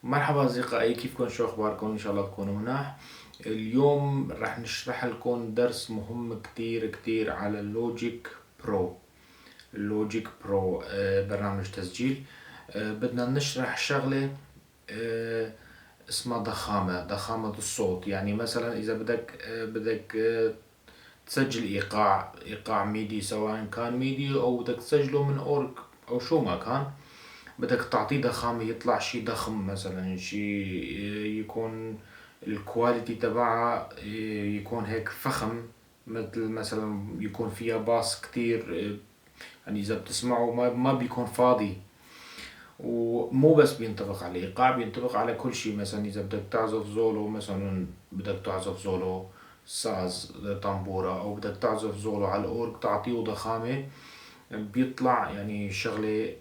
مرحبا أصدقائي، كيفكن؟ شو أخباركم؟ إن شاء الله تكونوا مناح. اليوم راح نشرح لكم درس مهم كتير كتير على اللوجيك برو. اللوجيك برو برنامج تسجيل. بدنا نشرح شغلة اسمها ضخامة الصوت. يعني مثلا إذا بدك تسجل إيقاع ميدي، سواء كان ميدي أو بدك تسجله من أورج أو شو ما كان، بدك تعطيه ضخامة، يطلع شي ضخم، مثلا شي يكون الكواليتي تبعها يكون هيك فخم، مثلا يكون فيها باص كتير. يعني إذا بتسمعه ما بيكون فاضي. ومو بس بينطبق على الإيقاع، بينطبق على كل شي. مثلا إذا بدك تعزف زولو، مثلا بدك تعزف زولو ساز طنبورة، أو بدك تعزف زولو على الأورج، تعطيه ضخامة، بيطلع يعني شغلة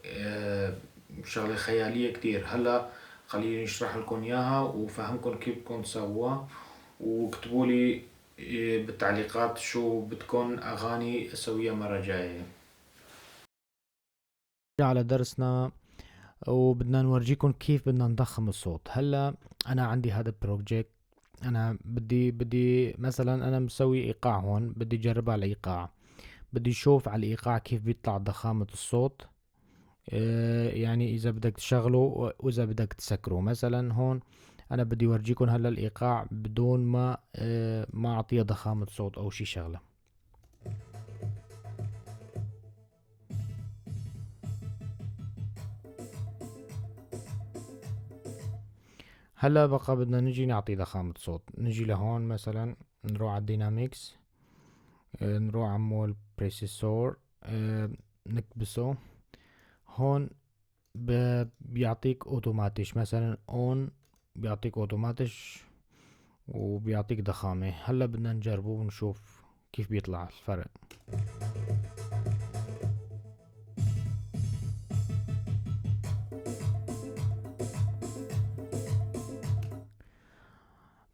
خيالية كتير. هلا خليني اشرح لكم اياها وفهمكم كيف بدكم تسووها. واكتبوا لي بالتعليقات شو بدكم اغاني اسويها مرة جاية. على درسنا، وبدنا نورجيكم كيف بدنا نضخم الصوت. هلا انا عندي هذا البروجكت. انا بدي مثلا انا مسوي ايقاع هون، بدي اجرب على الايقاع، بدي اشوف على الايقاع كيف بيطلع ضخامة الصوت. يعني اذا بدك تشغله واذا بدك تسكره. مثلا هون انا بدي اورجيكم هلا الايقاع بدون ما اعطيه ضخامة صوت او شي شغلة. هلا بقى بدنا نجي نعطي ضخامة صوت. نجي لهون مثلا، نروح على الديناميكس، نروح على مول بريسيسور، نكبسه. هون بيعطيك اوتوماتيش، مثلا اون بيعطيك اوتوماتيش وبيعطيك ضخامة. هلا بدنا نجربه ونشوف كيف بيطلع الفرق.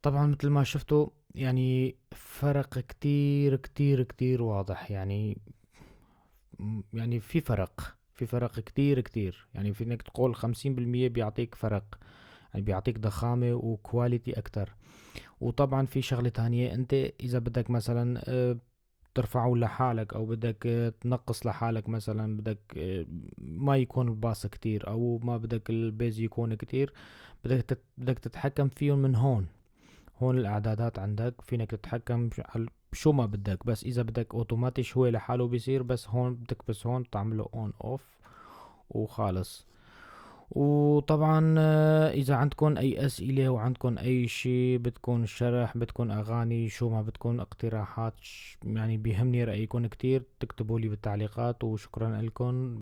طبعا مثل ما شفتوا يعني فرق كتير كتير كتير واضح. يعني في فرق كتير كتير. يعني فينك تقول 50% بيعطيك فرق، يعني بيعطيك ضخامة وكواليتي أكتر. وطبعا في شغلة تانية، انت اذا بدك مثلا ترفعه لحالك او بدك تنقص لحالك، مثلا بدك ما يكون الباص كتير او ما بدك البيز يكون كتير، بدك تتحكم فيهم من هون. هون الاعدادات عندك فينك تتحكم شو ما بدك. بس اذا بدك اوتوماتيش هو لحاله بيصير، بس هون بدك بس هون تعمله اون اوف وخالص. وطبعا اذا عندكم اي اسئلة وعندكم اي شي، بدكم شرح، بدكم اغاني، شو ما بدكم اقتراحات، يعني بيهمني رأيكم كتير، تكتبوا لي بالتعليقات. وشكرا لكم.